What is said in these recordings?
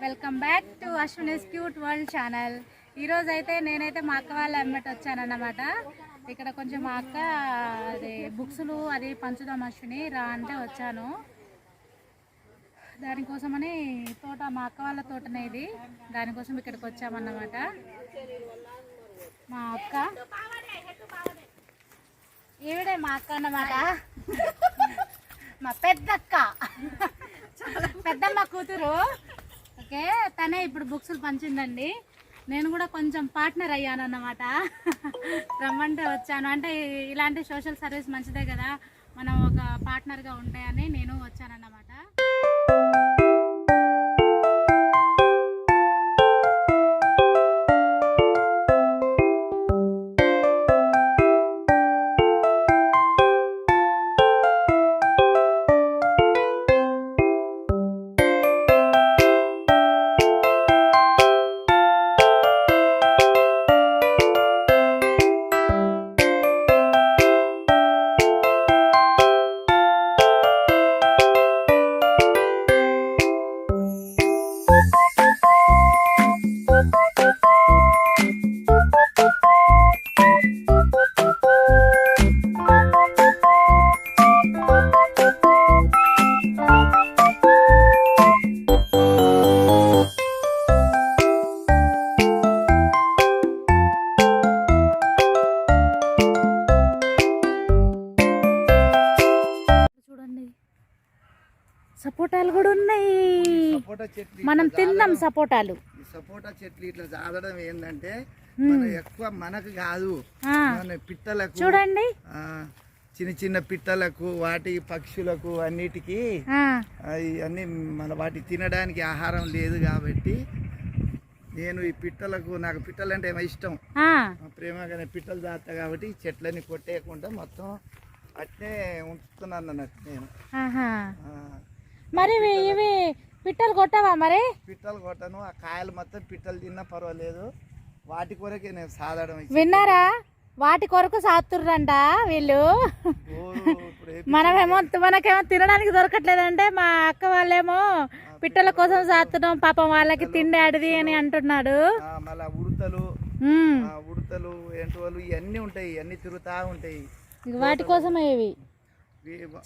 Welcome back to Ashwini's cute world channel. ఈరోజు అయితే నేనైతే మా అక్క వాళ్ళ అమ్మట వచ్చానన్నమాట. ఇక్కడ కొంచెం మా అక్క అది బుక్స్లు అది పంచుదాం అశ్విని రా అంటే వచ్చాను. దానికోసమని తోట మా అక్క వాళ్ళ తోటనే ఇది, దానికోసం ఇక్కడికి వచ్చామన్నమాట. మా అక్క ఈవిడే మా అక్క అన్నమాట, మా పెద్దక్క, పెద్దమ్మ కూతురు. ఓకే, తనే ఇప్పుడు బుక్స్లు పంచిందండి. నేను కూడా కొంచెం పార్ట్నర్ అయ్యాను అన్నమాట. రమ్మంటే వచ్చాను. అంటే ఇలాంటి సోషల్ సర్వీస్ మంచిదే కదా, మనం ఒక పార్ట్నర్గా ఉంటాయని నేను వచ్చానన్నమాట. సపోటాలు కూడా ఉన్నాయి, మనం తిన్నాం సపోటాలు. సపోటా చెట్లు ఇట్లా చాదడం ఏంటంటే మనం ఎక్కువ మనకు కాదు, మన పిట్టలకు చూడండి, చిన్న చిన్న పిట్టలకు వాటి పక్షులకు అన్నిటికీ అన్ని మన వాటి తినడానికి ఆహారం లేదు కాబట్టి నేను ఈ పిట్టలకు, నాకు పిట్టలు అంటే ఏమో ఇష్టం, ప్రేమగానే పిట్టలు దాతా కాబట్టి చెట్లని కొట్టేయకుండా మొత్తం అట్నే ఉంచుతున్నాను అన్నట్టు నేను. మరి ఇవి పిట్టలు కొట్టవా? మరి పిట్టలు కొట్టను, ఆ కాయలు మొత్తం పిట్టలు తిన్నా పర్వాలేదు, వాటి కొరకే నేను సాధడం. విన్నారా, వాటి కొరకు సాతుర్రంట వీళ్ళు. మనకేమో తినడానికి దొరకట్లేదంటే మా అక్క వాళ్ళేమో పిట్టల కోసం సాతున్నాం, పాపం వాళ్ళకి తిండి అడిది అని అంటున్నాడు. మళ్ళా ఉడతలు ఎంటువలు ఇవన్నీ ఉంటాయి, ఇవన్నీ తిరుగుతా ఉంటాయి, వాటి కోసమే ఇవి.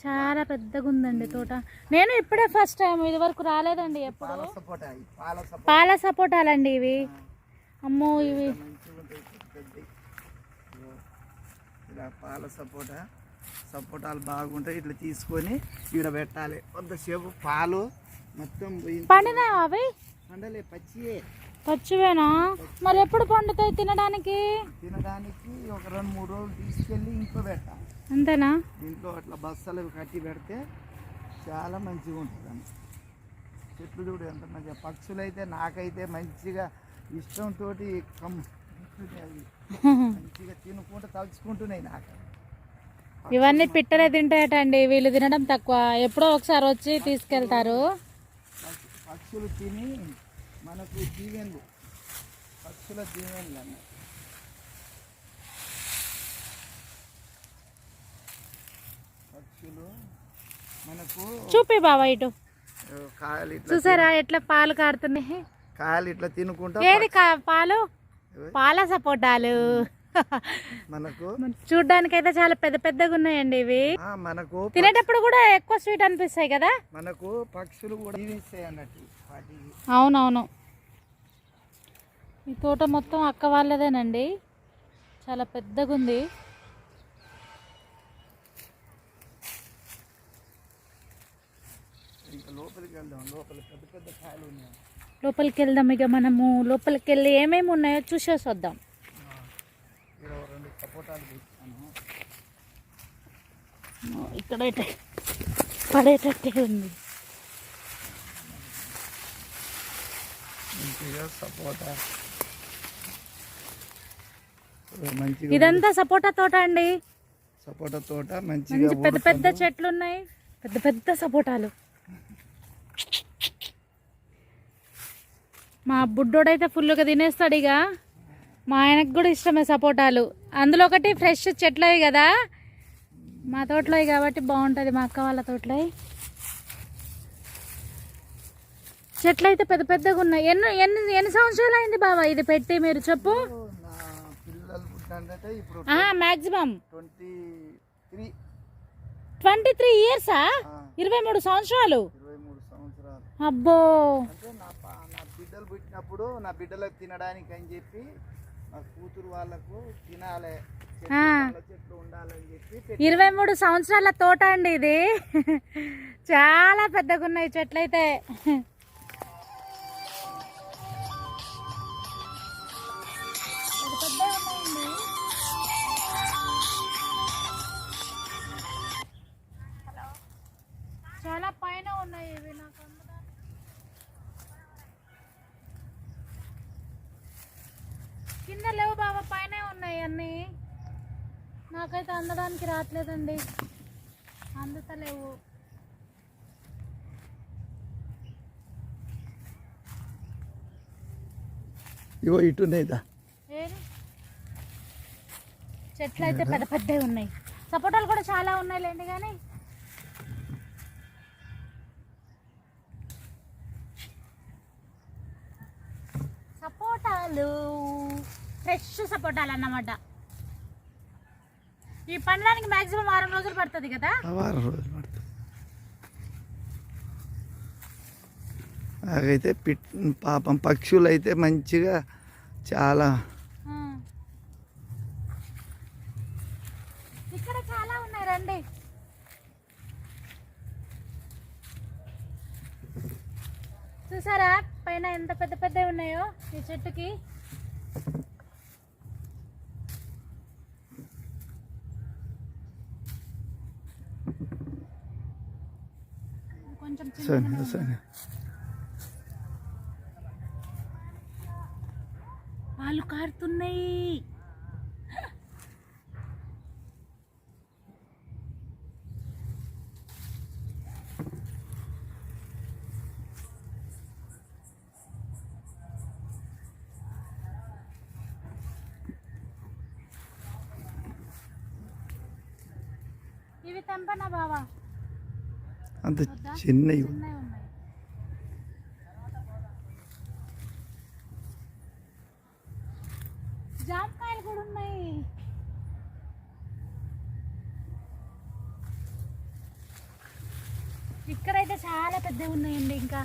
చాలా పెద్దగా ఉందండి తోట. నేను ఇప్పుడే ఫస్ట్ టైం, ఇది వరకు రాలేదండి ఎప్పుడు. పాల సపోటాలండి ఇవి. అమ్మో, ఇవి పాల సపోటాలు బాగుంటాయి. ఇట్లా తీసుకొని ఈడ పెట్టాలి కొంతసేపు. పాలు మొత్తం పండినా అవి? పండలే, పచ్చివేనా? మరి ఎప్పుడు పండుతాయి తినడానికి? ఒక 2-3 రోజులు తీసుకెళ్ళి ఇంట్లో పెట్టాలి. అంతేనా? ఇంట్లో అట్లా బస్సలు కట్టి పెడితే చాలా మంచిగా ఉంటుంది. చెట్లు చూడు ఎంత మంచిగా, పక్షులు అయితే నాకైతే మంచిగా ఇష్టంతో మంచిగా తినుకుంటూ తలుచుకుంటున్నాయి. నాకు ఇవన్నీ పిట్టలే తింటాయటండి, వీళ్ళు తినడం తక్కువ, ఎప్పుడో ఒకసారి వచ్చి తీసుకెళ్తారు. పక్షులు తిని మనకు దీవెన్లు, పక్షుల దీవెన్లు అన్న. పక్షులు మనకు చూపి బాబా ఇటు, కాయలు చూసారా ఎట్లా పాలు కారుతున్నాయి. కాయలు ఇట్లా తినుకుంటా. ఏది పాలు? పాల సపోటాలు. మనకు చూడ్డానికి అయితే చాలా పెద్ద పెద్దగా ఉన్నాయండి ఇవి. మనకు తినేటప్పుడు కూడా ఎక్కువ స్వీట్ అనిపిస్తాయి కదా. మనకు పక్షులు కూడా జీవిస్తాయి అన్నట్టు. అవునవును, ఈ తోట మొత్తం అక్క వాళ్ళదేనండి, చాలా పెద్దగా ఉంది. లోపలికి వెళ్దాం ఇక. మనము లోపలికి వెళ్ళి ఏమేమి ఉన్నాయో చూసేసి వద్దాం. ఇక్కడ పడేటట్టే ఉంది. ఇదంతా సపోటా తోట అండి. సపోటా తోట మంచిగా పెద్ద పెద్ద చెట్లు ఉన్నాయి, పెద్ద పెద్ద సపోటాలు. మా బుడ్డోడైతే ఫుల్గా తినేస్తాడు. ఇక మా ఆయనకు కూడా ఇష్టమే సపోటాలు. అందులో ఒకటి ఫ్రెష్ చెట్లవి కదా, మా తోటలో కాబట్టి బాగుంటుంది, మా అక్క వాళ్ళ తోటలో. చెట్లు అయితే పెద్ద పెద్దగా ఉన్నాయి. ఎన్ని ఎన్ని ఎన్ని సంవత్సరాలు అయింది బాబా ఇది పెట్టి, మీరు చెప్పు. నా పిల్లలు పుట్టినంటే ఇప్పుడు మాక్సిమం 23 23 ఇయర్సా? 23 సంవత్సరాలు. 23 సంవత్సరాలు. అబ్బో. అంటే నా బిడ్డలు పుట్టినప్పుడు నా బిడ్డలకు తినడానికి అని చెప్పి నా కూతురు వాళ్ళకు తినాలి, చెట్లు ఉండాలని చెప్పి 23 సంవత్సరాల తోట అండి ఇది. చాలా పెద్దగా ఉన్నాయి చెట్లు అయితే. చాలా పైన ఉన్నాయి ఇవి. నాకు కింద లేవు బాబా, పైనే ఉన్నాయి అన్నీ. నాకైతే అందడానికి రావట్లేదండి, అందుతలేవు. ఇగో ఇటునేదా చెట్లు అయితే పెద్ద పెద్దవి ఉన్నాయి. సపోటాలు కూడా చాలా ఉన్నాయి లేండి, కానీ సపోటాలు ఫ్రెష్ సపోటాలు అన్నమాట. ఈ పండడానికి మాక్సిమం 6 రోజులు పడుతుంది కదా. 6 రోజులు పడుతుంది. నాకైతే పాపం పక్షులు అయితే మంచిగా చాలా ఇక్కడ చాలా ఉన్నాయి రండి. చూసారా పైన ఎంత పెద్ద పెద్దవి ఉన్నాయో ఈ చెట్టుకి. కొంచెం పాలు కారుతున్నాయి. ఇవి తెంపనా బావా? అంత చిన్నవి ఉన్నాయి. జామకాయలు కూడా ఉన్నాయి. ఇక్కడైతే చాలా పెద్దవి ఉన్నాయండి. ఇంకా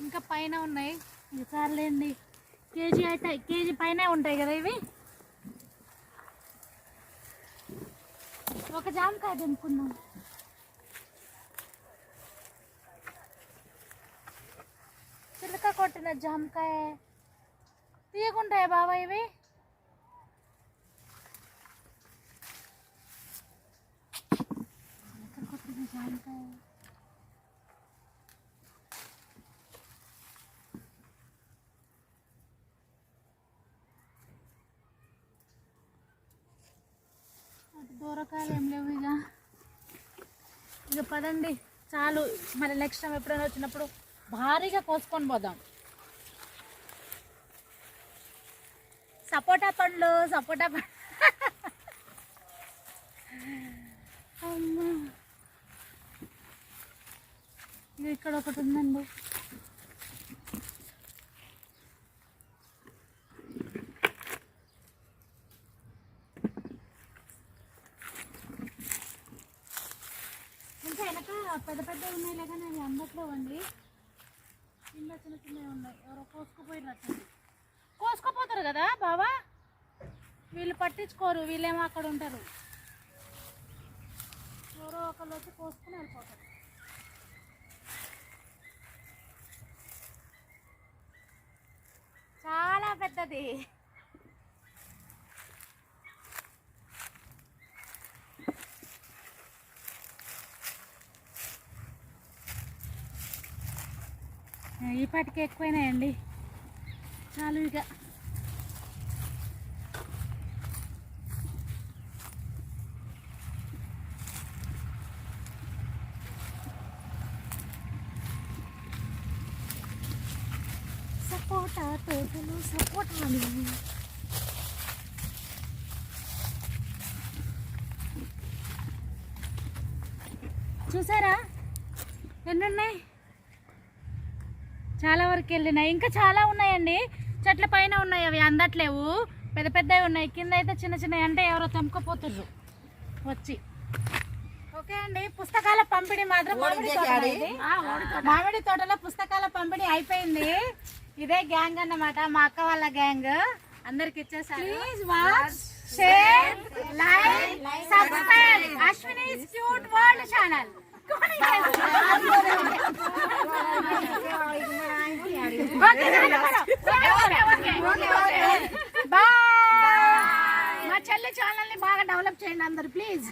ఇంకా పైన ఉన్నాయి. సార్లేండి, కేజీ అయితే కేజీ పైన ఉంటాయి కదా ఇవి. ఒక జామకాయ తెంపుకుందాం. చిలక కొట్టిన జామకాయ తీయకుంటాయా బాబా ఇవి? చిలక కొట్టిన జామకాయ. దూరకాయలు ఏం లేవు. ఇక పదండి చాలు. మరి నెక్స్ట్ టైం ఎప్పుడైనా వచ్చినప్పుడు భారీగా కోసుకొని పోదాం. సపోటా పండ్లు అమ్మా, ఇక్కడ ఒకటి ఉందండి. ఇంకా వెనక పెద్ద పెద్ద ఉన్నాయి కానీ అవి అందట్లేవండి. కింద చిన్న చిన్నవి ఉన్నాయి. ఎవరో కోసుకోపోతారు కదా బావా, వీళ్ళు పట్టించుకోరు. వీళ్ళేమో అక్కడ ఉంటారు. ఎవరో ఒకళ్ళు వచ్చి కోసుకుని వెళ్ళిపోతారు. చాలా పెద్దది. ఈ పాటికి ఎక్కువైనాయండి. చాలు ఇక. తోటలో సపోటాలు. చూసారా ఎన్ని ఉన్నాయి? చాలా వరకు వెళ్ళినాయి, ఇంకా చాలా ఉన్నాయండి. చెట్ల పైన ఉన్నాయి, అవి అందట్లేవు. పెద్ద పెద్దవి ఉన్నాయి, కింద అయితే చిన్న చిన్నవి, అంటే ఎవరో తెంపుకోపోతుర్రు వచ్చి. ఓకే అండి, పుస్తకాల పంపిణీ మాత్రం మామిడి తోటలో పుస్తకాల పంపిణీ అయిపోయింది. ఇదే గ్యాంగ్ అన్నమాట, మా అక్క వాళ్ళ గ్యాంగ్. అందరికి ఇచ్చేసారు. Please watch, share, like, subscribe Ashwini's cute world channel. Bye. మా చెల్లి ఛానల్ ని బాగా డెవలప్ చేయండి అందరు ప్లీజ్.